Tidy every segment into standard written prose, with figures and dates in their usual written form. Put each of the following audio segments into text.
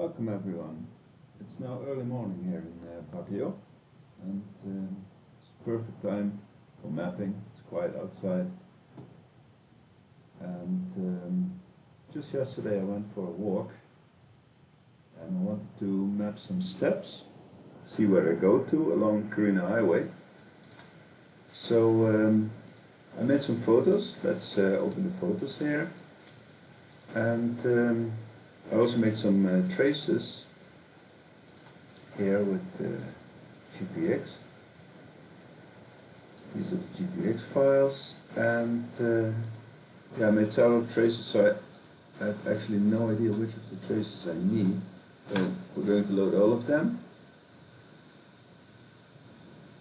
Welcome everyone. It's now early morning here in Baguio, and it's a perfect time for mapping. It's quiet outside, and just yesterday I went for a walk and I wanted to map some steps, see where I go to along Carina Highway. So I made some photos. Let's open the photos here, and I also made some traces here with GPX. These are the GPX files, and yeah, I made several traces, so I have actually no idea which of the traces I need. So we're going to load all of them,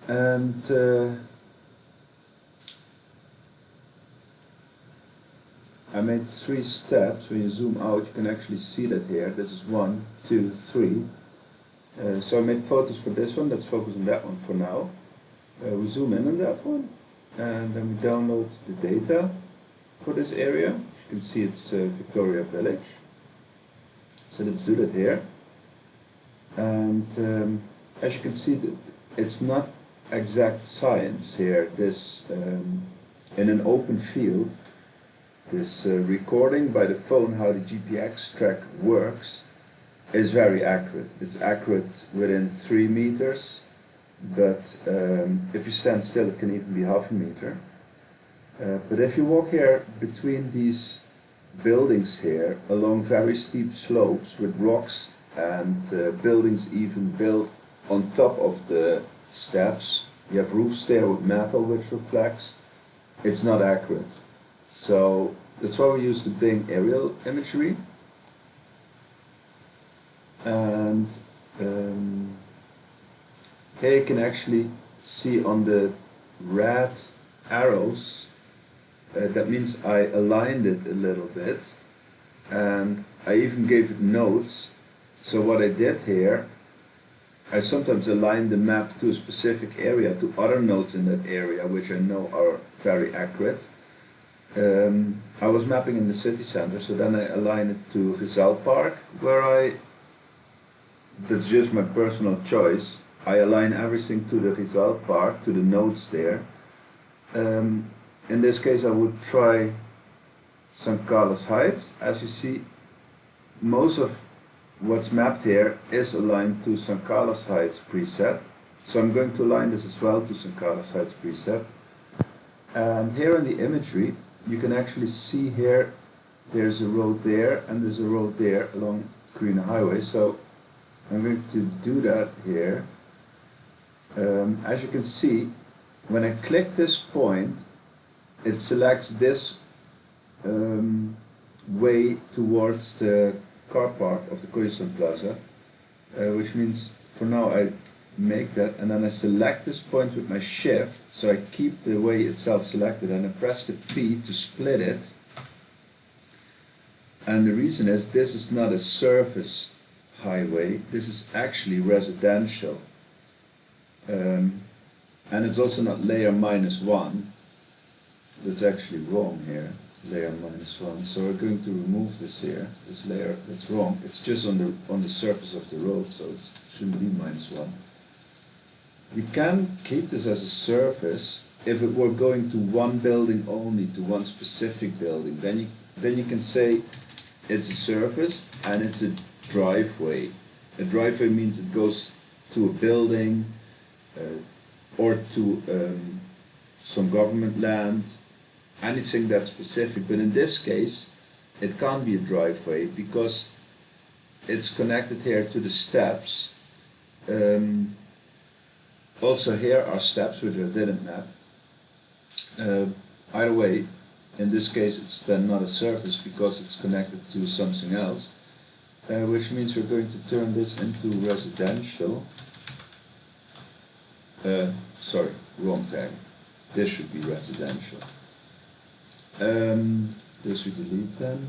and I made 3 steps. When you zoom out, you can actually see that here. This is 1, 2, 3. So I made photos for this one. Let's focus on that one for now. We zoom in on that one, and then we download the data for this area. You can see it's Victoria Village. So let's do that here. And as you can see, it's not exact science here. This in an open field. This recording by the phone, how the GPX track works, is very accurate. It's accurate within 3 meters, but if you stand still it can even be half a meter. But if you walk here between these buildings here, along very steep slopes with rocks and buildings even built on top of the steps, you have roofs there with metal which reflects, it's not accurate. So that's why we use the Bing aerial imagery, and here you can actually see on the red arrows, that means I aligned it a little bit, and I even gave it notes. So what I did here, I sometimes align the map to a specific area, to other nodes in that area which I know are very accurate. I was mapping in the city center, so then I align it to Rizal Park, where that's just my personal choice, I align everything to the Rizal Park, to the nodes there. In this case I would try St. Carlos Heights. As you see, most of what's mapped here is aligned to St. Carlos Heights preset, so I'm going to align this as well to St. Carlos Heights preset. And here in the imagery, you can actually see here, there's a road there and there's a road there along Carina Highway. So I'm going to do that here. As you can see, when I click this point, it selects this way towards the car park of the Koyasan Plaza, which means for now I make that, and then I select this point with my shift, so I keep the way itself selected, and I press the P to split it. And the reason is, this is not a service highway, this is actually residential, and it's also not layer -1. That's actually wrong here, layer -1. So we're going to remove this here, this layer. That's wrong. It's just on the surface of the road, so it shouldn't be -1. We can keep this as a surface if it were going to one building only, to one specific building. Then you can say it's a surface and it's a driveway. A driveway means it goes to a building or to some government land, anything that's specific. But in this case, it can't be a driveway because it's connected here to the steps. Also here are steps which I didn't map. Either way, in this case it's then not a surface because it's connected to something else, which means we're going to turn this into residential. Sorry, wrong tag. This should be residential. This we delete then.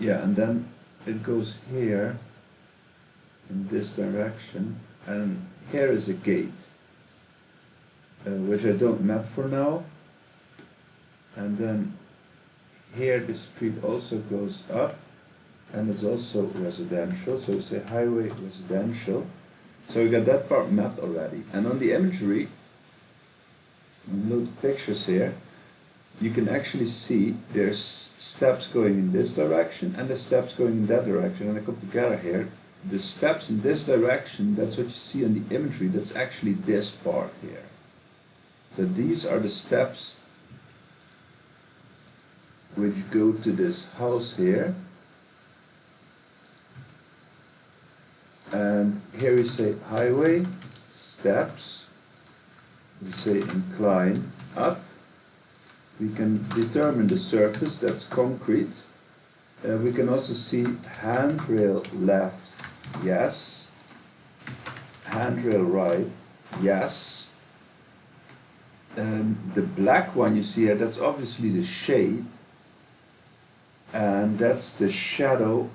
Yeah, and then it goes here in this direction. And here is a gate, which I don't map for now. And then here the street also goes up, and it's also residential, so we say highway residential. So we got that part mapped already. And on the imagery, load the pictures here, you can actually see there's steps going in this direction and the steps going in that direction, and they come together here. The steps in this direction, that's what you see on the imagery, that's actually this part here. So these are the steps which go to this house here. And here we say highway, steps, we say incline up. We can determine the surface, that's concrete. We can also see handrail left, yes. Handrail right, yes. The black one you see here, that's obviously the shade. And that's the shadow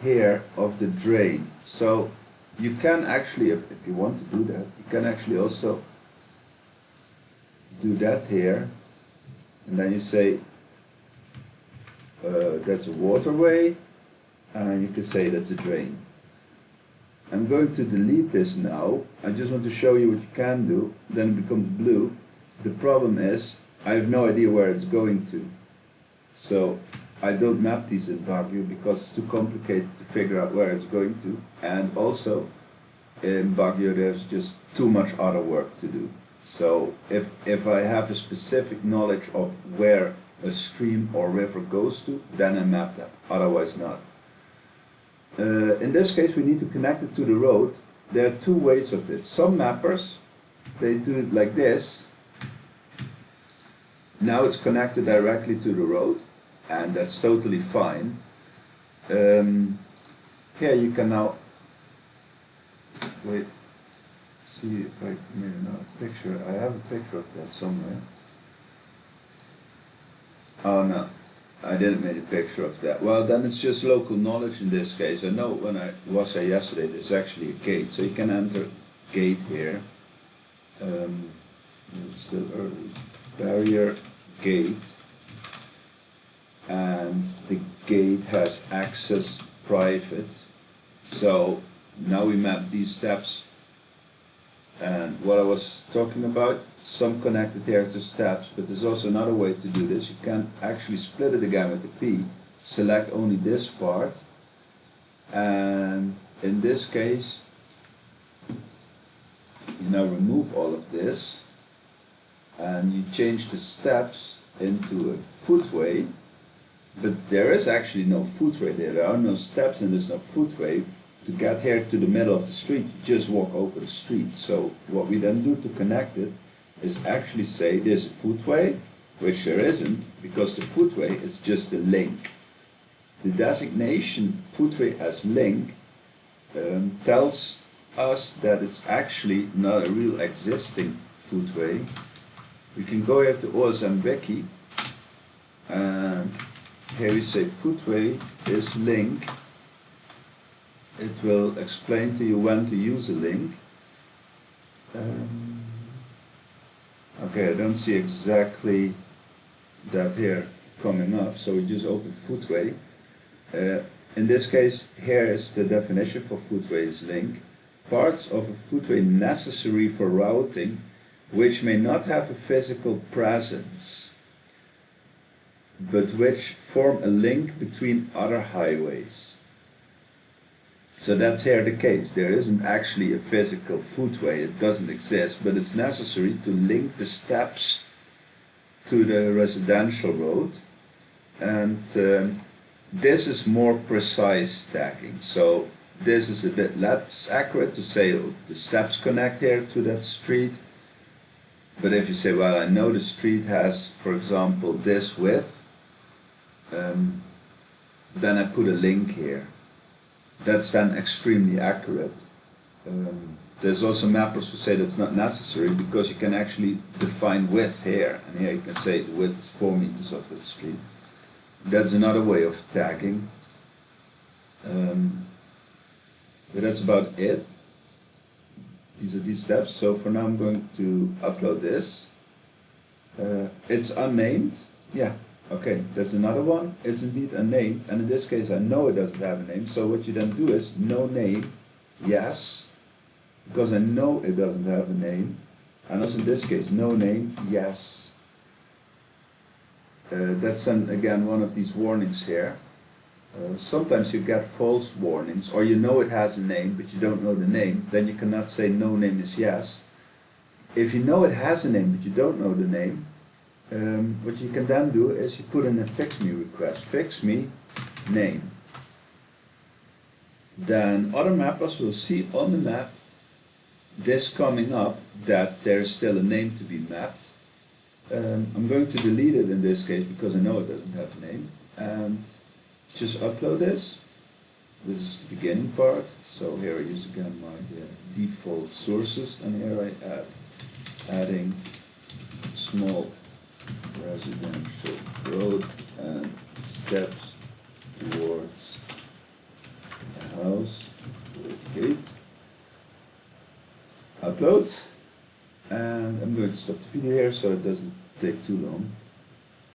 here of the drain. So you can actually, if you want to do that, you can actually also do that here. And then you say that's a waterway, and you can say that's a drain. I'm going to delete this now. I just want to show you what you can do. Then it becomes blue. The problem is I have no idea where it's going to. So I don't map these in Baguio because it's too complicated to figure out where it's going to. And also in Baguio there's just too much other work to do. So if I have a specific knowledge of where a stream or river goes to, then I map that, otherwise not. In this case we need to connect it to the road. There are two ways of it. Some mappers, they do it like this. Now it's connected directly to the road, and that's totally fine. Here you can now, wait, see if I maybe not a picture. I have a picture of that somewhere. Oh no, I didn't make a picture of that. Well, then it's just local knowledge in this case. I know when I was there yesterday, there's actually a gate, so you can enter gate here. It's still early. Barrier gate, and the gate has access private. So now we map these steps, and what I was talking about, some connected here to steps, but there's also another way to do this. You can actually split it again with the P, select only this part, and in this case you now remove all of this and you change the steps into a footway, but there is actually no footway there. There are no steps and there's no footway. To get here to the middle of the street, you just walk over the street. So what we then do to connect it is actually say there's a footway, which there isn't, because the footway is just a link. The designation footway as link tells us that it's actually not a real existing footway. We can go here to OSM wiki, and here we say footway is link. It will explain to you when to use a link. Okay, I don't see exactly that here coming up, so we just open footway. In this case, here is the definition for footway is link. Parts of a footway necessary for routing which may not have a physical presence, but which form a link between other highways. So that's here the case. There isn't actually a physical footway, it doesn't exist, but it's necessary to link the steps to the residential road. And this is more precise tagging. So this is a bit less accurate to say, oh, the steps connect here to that street. But if you say, well, I know the street has, for example, this width, then I put a link here. That's then extremely accurate. There's also mappers who say that's not necessary because you can actually define width here, and here you can say the width is 4 meters of that street. That's another way of tagging. But that's about it. These are these steps. So for now I'm going to upload this. It's unnamed. Yeah, Okay, that's another one. It's indeed a name, and in this case I know it doesn't have a name, so what you then do is no name, yes, because I know it doesn't have a name, and also in this case no name, yes. That's again one of these warnings here. Sometimes you get false warnings, or you know it has a name, but you don't know the name, then you cannot say no name is yes. If you know it has a name, but you don't know the name, what you can then do is you put in a fix me request, fix me name. Then other mappers will see on the map this coming up that there's still a name to be mapped. I'm going to delete it in this case because I know it doesn't have a name, and just upload this. This is the beginning part, so here I use again my default sources, and here I add adding small residential road and steps towards a house with gate. Upload, and I'm going to stop the video here so it doesn't take too long.